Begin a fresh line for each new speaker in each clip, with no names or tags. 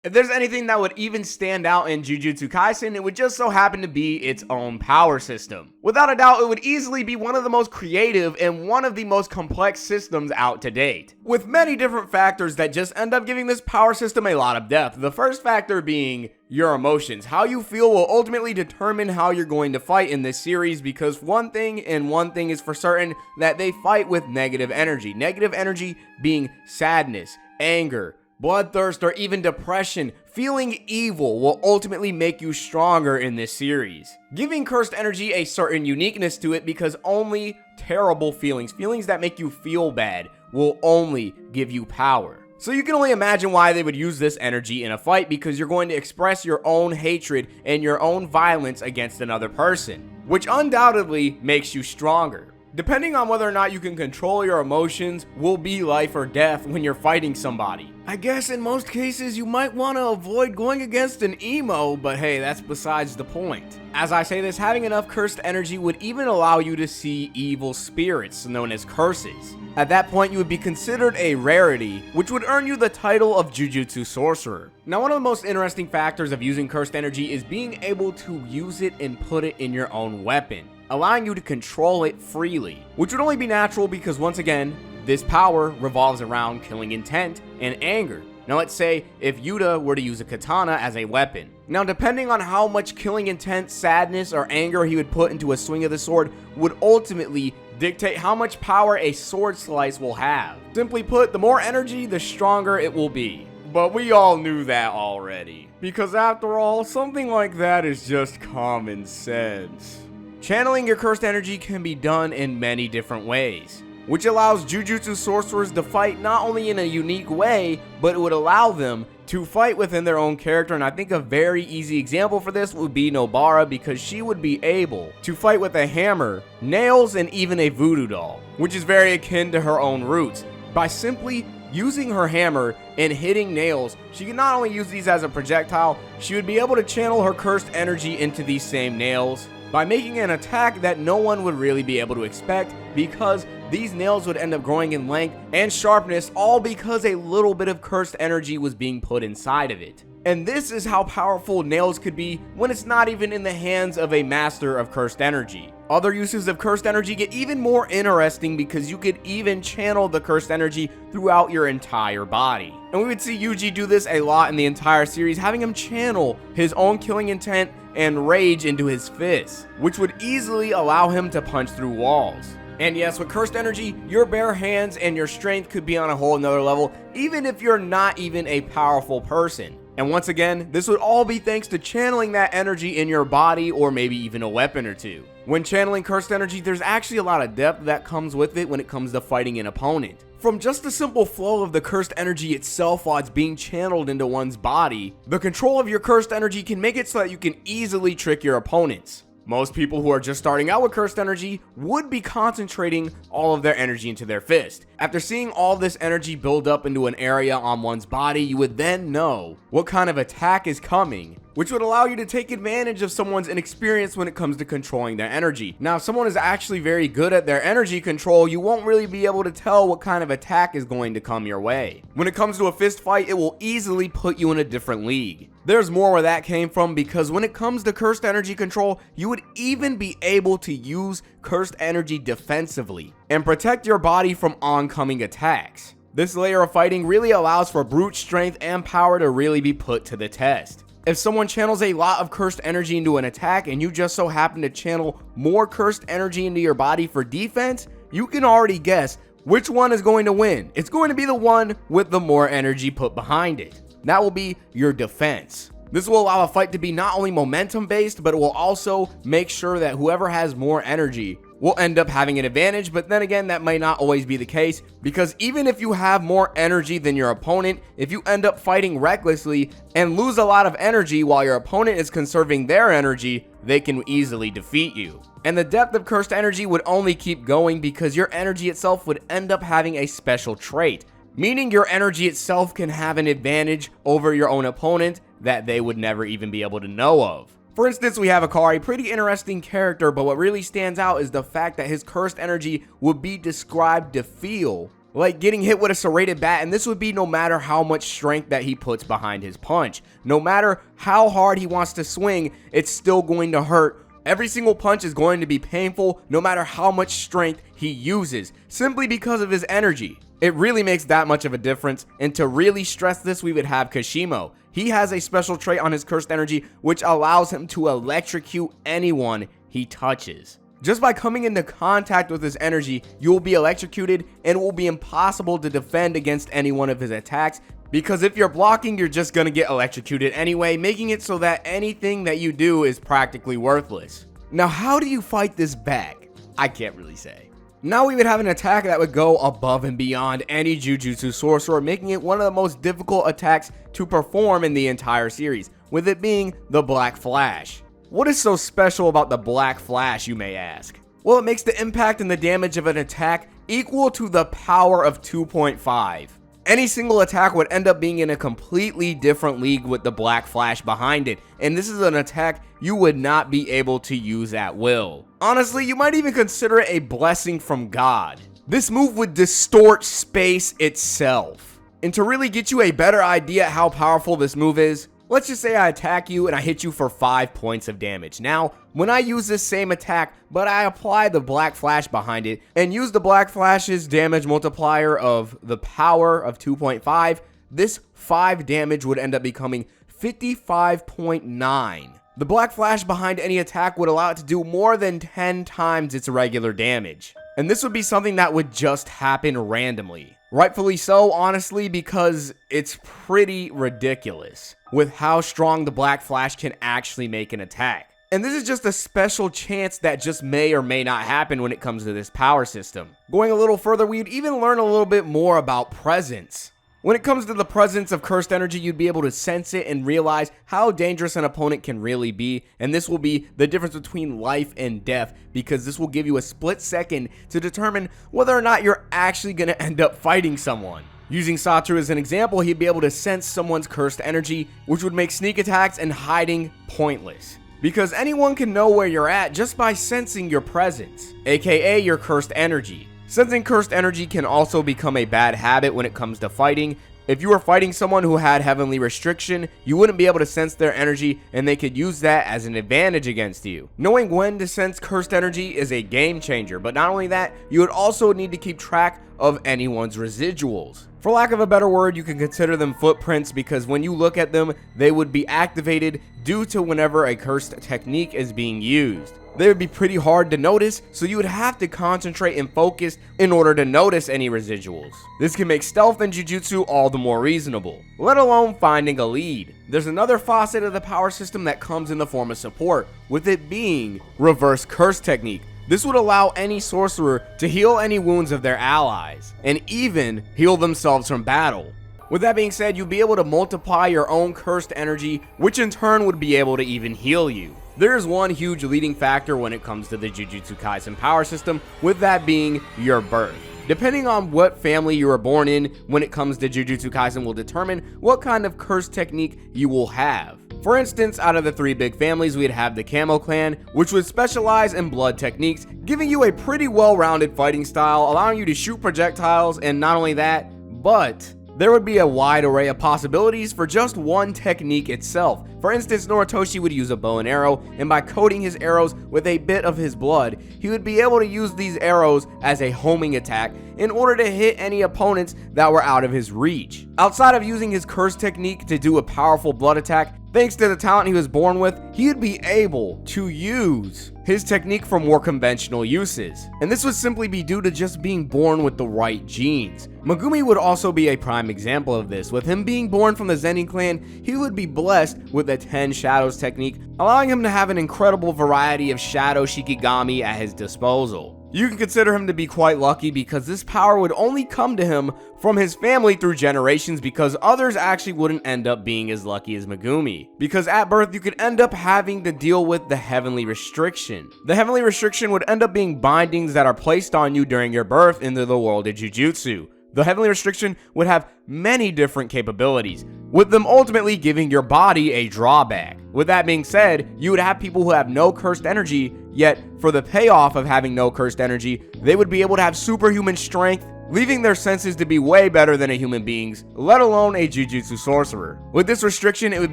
If there's anything that would even stand out in Jujutsu Kaisen, it would just so happen to be its own power system. Without a doubt, it would easily be one of the most creative and one of the most complex systems out to date, with many different factors that just end up giving this power system a lot of depth. The first factor being your emotions. How you feel will ultimately determine how you're going to fight in this series, because one thing is for certain, that they fight with negative energy. Negative energy being sadness, anger, bloodthirst, or even depression. Feeling evil will ultimately make you stronger in this series, giving cursed energy a certain uniqueness to it, because only terrible feelings that make you feel bad, will only give you power. So you can only imagine why they would use this energy in a fight, because you're going to express your own hatred and your own violence against another person, which undoubtedly makes you stronger. Depending on whether or not you can control your emotions will be life or death when you're fighting somebody. I guess in most cases you might want to avoid going against an emo, but hey, that's besides the point. As I say this, having enough cursed energy would even allow you to see evil spirits, known as curses. At that point, you would be considered a rarity, which would earn you the title of Jujutsu Sorcerer. Now, one of the most interesting factors of using cursed energy is being able to use it and put it in your own weapon, allowing you to control it freely, which would only be natural because, once again, this power revolves around killing intent and anger. Now, let's say if Yuta were to use a katana as a weapon. Now, depending on how much killing intent, sadness, or anger he would put into a swing of the sword would ultimately dictate how much power a sword slice will have. Simply put, the more energy, the stronger it will be. But we all knew that already, because after all, something like that is just common sense. Channeling your cursed energy can be done in many different ways, which allows Jujutsu sorcerers to fight not only in a unique way, but it would allow them to fight within their own character. And I think a very easy example for this would be Nobara, because she would be able to fight with a hammer, nails, and even a voodoo doll, which is very akin to her own roots. By simply using her hammer and hitting nails, she can not only use these as a projectile, she would be able to channel her cursed energy into these same nails by making an attack that no one would really be able to expect, because these nails would end up growing in length and sharpness, all because a little bit of cursed energy was being put inside of it. And this is how powerful nails could be when it's not even in the hands of a master of cursed energy. Other uses of cursed energy get even more interesting, because you could even channel the cursed energy throughout your entire body. And we would see Yuji do this a lot in the entire series, having him channel his own killing intent and rage into his fists, which would easily allow him to punch through walls. And yes, with cursed energy, your bare hands and your strength could be on a whole nother level, even if you're not even a powerful person. And once again, this would all be thanks to channeling that energy in your body, or maybe even a weapon or two. When channeling cursed energy, there's actually a lot of depth that comes with it when it comes to fighting an opponent. From just the simple flow of the cursed energy itself while it's being channeled into one's body, the control of your cursed energy can make it so that you can easily trick your opponents. Most people who are just starting out with cursed energy would be concentrating all of their energy into their fist. After seeing all this energy build up into an area on one's body, you would then know what kind of attack is coming, which would allow you to take advantage of someone's inexperience when it comes to controlling their energy. Now, if someone is actually very good at their energy control, you won't really be able to tell what kind of attack is going to come your way. When it comes to a fist fight, it will easily put you in a different league. There's more where that came from, because when it comes to cursed energy control, you would even be able to use cursed energy defensively and protect your body from oncoming attacks. This layer of fighting really allows for brute strength and power to really be put to the test. If someone channels a lot of cursed energy into an attack and you just so happen to channel more cursed energy into your body for defense, you can already guess which one is going to win. It's going to be the one with the more energy put behind it. That will be your defense. This will allow a fight to be not only momentum based, but it will also make sure that whoever has more energy will end up having an advantage. But then again, that might not always be the case, because even if you have more energy than your opponent, if you end up fighting recklessly and lose a lot of energy while your opponent is conserving their energy, they can easily defeat you. And the depth of cursed energy would only keep going, because your energy itself would end up having a special trait, meaning your energy itself can have an advantage over your own opponent that they would never even be able to know of. For instance, we have Akari, pretty interesting character, but what really stands out is the fact that his cursed energy would be described to feel like getting hit with a serrated bat, and this would be no matter how much strength that he puts behind his punch. No matter how hard he wants to swing, it's still going to hurt. Every single punch is going to be painful no matter how much strength he uses, simply because of his energy. It really makes that much of a difference, and to really stress this, we would have Kashimo. He has a special trait on his cursed energy which allows him to electrocute anyone he touches. Just by coming into contact with his energy, you will be electrocuted, and it will be impossible to defend against any one of his attacks, because if you're blocking, you're just gonna get electrocuted anyway, making it so that anything that you do is practically worthless. Now, how do you fight this back? I can't really say. Now we would have an attack that would go above and beyond any Jujutsu sorcerer, making it one of the most difficult attacks to perform in the entire series, with it being the Black Flash. What is so special about the Black Flash, you may ask? Well, it makes the impact and the damage of an attack equal to the power of 2.5. Any single attack would end up being in a completely different league with the Black Flash behind it, and this is an attack you would not be able to use at will. Honestly, you might even consider it a blessing from God. This move would distort space itself. And to really get you a better idea how powerful this move is, let's just say I attack you and I hit you for 5 points of damage. Now, when I use this same attack, but I apply the Black Flash behind it and use the Black Flash's damage multiplier of the power of 2.5, this 5 damage would end up becoming 55.9. The Black Flash behind any attack would allow it to do more than 10 times its regular damage. And this would be something that would just happen randomly. Rightfully so, honestly, because it's pretty ridiculous with how strong the Black Flash can actually make an attack. And this is just a special chance that just may or may not happen when it comes to this power system. Going a little further, we'd even learn a little bit more about presence. When it comes to the presence of cursed energy, you'd be able to sense it and realize how dangerous an opponent can really be, and this will be the difference between life and death, because this will give you a split second to determine whether or not you're actually going to end up fighting someone. Using Satoru as an example, he'd be able to sense someone's cursed energy, which would make sneak attacks and hiding pointless, because anyone can know where you're at just by sensing your presence, aka your cursed energy. Sensing cursed energy can also become a bad habit when it comes to fighting. If you were fighting someone who had heavenly restriction, you wouldn't be able to sense their energy, and they could use that as an advantage against you. Knowing when to sense cursed energy is a game changer, but not only that, you would also need to keep track of anyone's residuals. For lack of a better word, you can consider them footprints, because when you look at them, they would be activated due to whenever a cursed technique is being used. They would be pretty hard to notice, so you would have to concentrate and focus in order to notice any residuals. This can make stealth and Jujutsu all the more reasonable, let alone finding a lead. There's another facet of the power system that comes in the form of support, with it being reverse curse technique. This would allow any sorcerer to heal any wounds of their allies, and even heal themselves from battle. With that being said, you'd be able to multiply your own cursed energy, which in turn would be able to even heal you. There is one huge leading factor when it comes to the Jujutsu Kaisen power system, with that being your birth. Depending on what family you were born in when it comes to Jujutsu Kaisen will determine what kind of curse technique you will have. For instance, out of the 3 big families, we'd have the Camo clan, which would specialize in blood techniques, giving you a pretty well-rounded fighting style, allowing you to shoot projectiles, and not only that, but there would be a wide array of possibilities for just one technique itself. For instance, Noritoshi would use a bow and arrow, and by coating his arrows with a bit of his blood, he would be able to use these arrows as a homing attack in order to hit any opponents that were out of his reach. Outside of using his curse technique to do a powerful blood attack, thanks to the talent he was born with, he would be able to use his technique for more conventional uses. And this would simply be due to just being born with the right genes. Megumi would also be a prime example of this. With him being born from the Zenin clan, he would be blessed with the 10 Shadows technique, allowing him to have an incredible variety of Shadow Shikigami at his disposal. You can consider him to be quite lucky, because this power would only come to him from his family through generations, because others actually wouldn't end up being as lucky as Megumi. Because at birth, you could end up having to deal with the heavenly restriction. The heavenly restriction would end up being bindings that are placed on you during your birth into the world of Jujutsu. The heavenly restriction would have many different capabilities, with them ultimately giving your body a drawback. With that being said, you would have people who have no cursed energy, yet for the payoff of having no cursed energy, they would be able to have superhuman strength, leaving their senses to be way better than a human being's, let alone a Jujutsu sorcerer. With this restriction, it would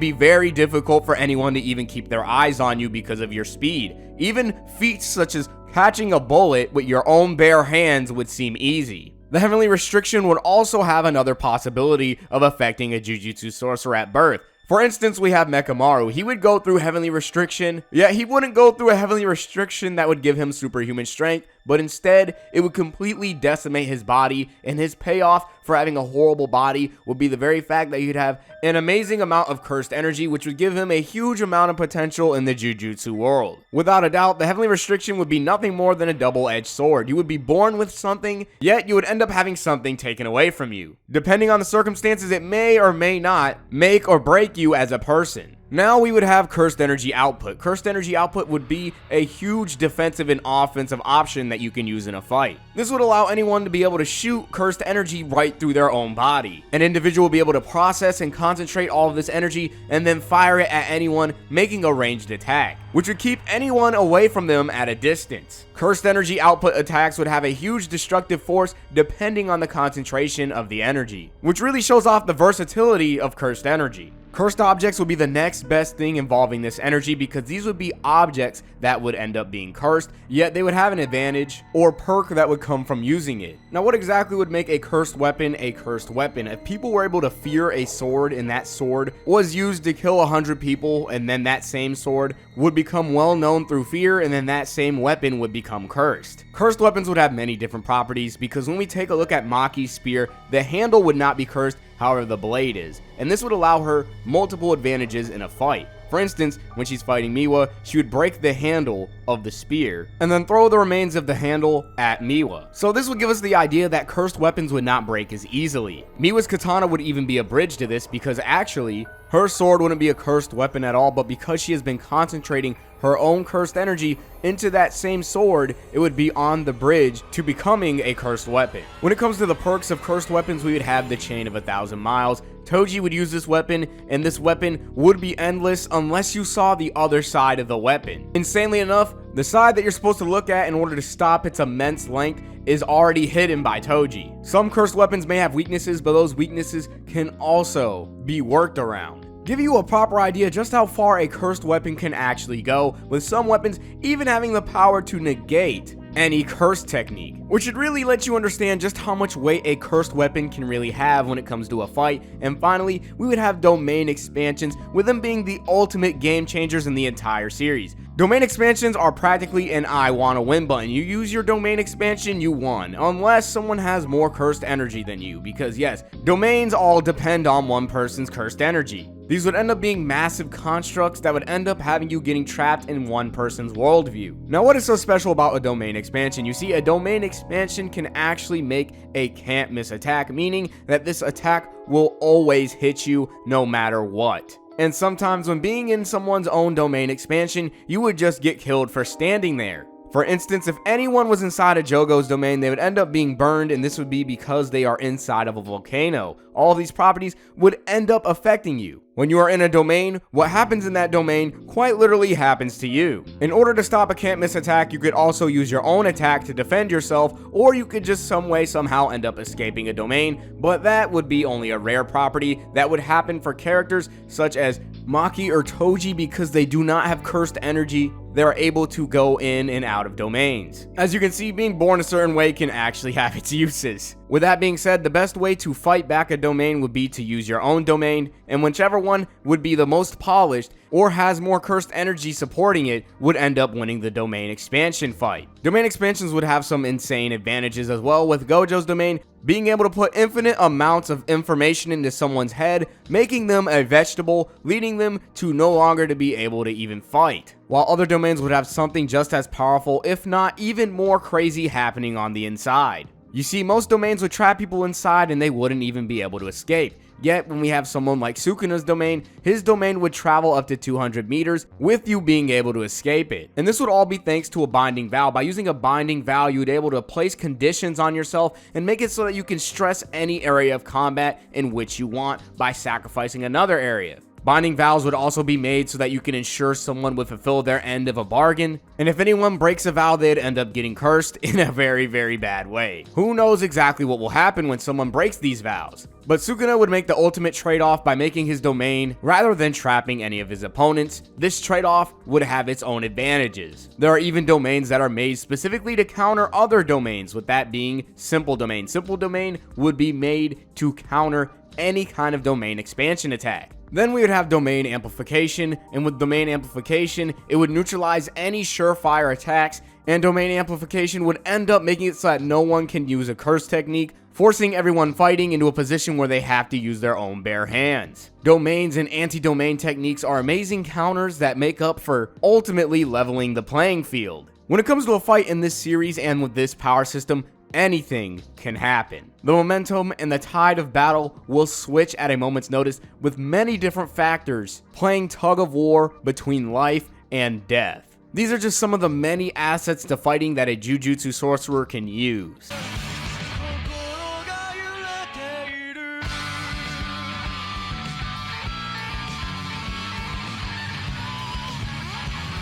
be very difficult for anyone to even keep their eyes on you because of your speed. Even feats such as catching a bullet with your own bare hands would seem easy. The heavenly restriction would also have another possibility of affecting a Jujutsu sorcerer at birth. For instance, we have Mekamaru. He would go through heavenly restriction, yet he wouldn't go through a heavenly restriction that would give him superhuman strength, but instead, it would completely decimate his body, and his payoff for having a horrible body would be the very fact that he'd have an amazing amount of cursed energy, which would give him a huge amount of potential in the Jujutsu world. Without a doubt, the heavenly restriction would be nothing more than a double-edged sword. You would be born with something, yet you would end up having something taken away from you. Depending on the circumstances, it may or may not make or break you as a person. Now we would have cursed energy output. Cursed energy output would be a huge defensive and offensive option that you can use in a fight. This would allow anyone to be able to shoot cursed energy right through their own body. An individual will be able to process and concentrate all of this energy and then fire it at anyone, making a ranged attack, which would keep anyone away from them at a distance. Cursed energy output attacks would have a huge destructive force depending on the concentration of the energy, which really shows off the versatility of cursed energy. Cursed objects would be the next best thing involving this energy because these would be objects that would end up being cursed, yet they would have an advantage or perk that would come from using it. Now, what exactly would make a cursed weapon a cursed weapon? If people were able to fear a sword and that sword was used to kill 100 people, and then that same sword would become well known through fear, and then that same weapon would become cursed. Cursed weapons would have many different properties because when we take a look at Maki's spear, the handle would not be cursed, however the blade is, and this would allow her multiple advantages in a fight. For instance, when she's fighting Miwa, she would break the handle of the spear and then throw the remains of the handle at Miwa. So this would give us the idea that cursed weapons would not break as easily. Miwa's katana would even be a bridge to this because actually, her sword wouldn't be a cursed weapon at all, but because she has been concentrating her own cursed energy into that same sword, it would be on the bridge to becoming a cursed weapon. When it comes to the perks of cursed weapons, we would have the Chain of 1,000 Miles. Toji would use this weapon, and this weapon would be endless unless you saw the other side of the weapon. Insanely enough, the side that you're supposed to look at in order to stop its immense length is already hidden by Toji. Some cursed weapons may have weaknesses, but those weaknesses can also be worked around. Give you a proper idea just how far a cursed weapon can actually go, with some weapons even having the power to negate any curse technique, which should really let you understand just how much weight a cursed weapon can really have when it comes to a fight. And finally, we would have domain expansions, with them being the ultimate game changers in the entire series. Domain expansions are practically an I wanna win button. You use your domain expansion, you won, unless someone has more cursed energy than you, because yes, domains all depend on one person's cursed energy. These would end up being massive constructs that would end up having you getting trapped in one person's worldview. Now, what is so special about a domain expansion? You see, a domain expansion can actually make a can't miss attack, meaning that this attack will always hit you no matter what. And sometimes when being in someone's own domain expansion, you would just get killed for standing there. For instance, if anyone was inside of Jogo's domain, they would end up being burned, and this would be because they are inside of a volcano. All of these properties would end up affecting you. When you are in a domain, what happens in that domain quite literally happens to you. In order to stop a can't miss attack, you could also use your own attack to defend yourself, or you could just somehow end up escaping a domain, but that would be only a rare property that would happen for characters such as Maki or Toji because they do not have cursed energy. They're able to go in and out of domains. As you can see, being born a certain way can actually have its uses. With that being said, the best way to fight back a domain would be to use your own domain, and whichever one would be the most polished or has more cursed energy supporting it would end up winning the domain expansion fight. Domain expansions would have some insane advantages as well, with Gojo's domain being able to put infinite amounts of information into someone's head, making them a vegetable, leading them to no longer to be able to even fight. While other domains would have something just as powerful, if not even more crazy, happening on the inside. You see, most domains would trap people inside and they wouldn't even be able to escape. Yet, when we have someone like Sukuna's domain, his domain would travel up to 200 meters, with you being able to escape it. And this would all be thanks to a binding vow. By using a binding vow, you'd be able to place conditions on yourself and make it so that you can stress any area of combat in which you want by sacrificing another area. Binding vows would also be made so that you can ensure someone would fulfill their end of a bargain, and if anyone breaks a vow, they'd end up getting cursed in a very, very bad way. Who knows exactly what will happen when someone breaks these vows? But Sukuna would make the ultimate trade-off by making his domain rather than trapping any of his opponents. This trade-off would have its own advantages. There are even domains that are made specifically to counter other domains, with that being Simple Domain. Simple Domain would be made to counter any kind of domain expansion attack. Then we would have domain amplification, and with domain amplification, it would neutralize any surefire attacks, and domain amplification would end up making it so that no one can use a curse technique, forcing everyone fighting into a position where they have to use their own bare hands. Domains and anti-domain techniques are amazing counters that make up for ultimately leveling the playing field. When it comes to a fight in this series and with this power system, anything can happen. The momentum and the tide of battle will switch at a moment's notice, with many different factors playing tug of war between life and death. These are just some of the many assets to fighting that a Jujutsu sorcerer can use.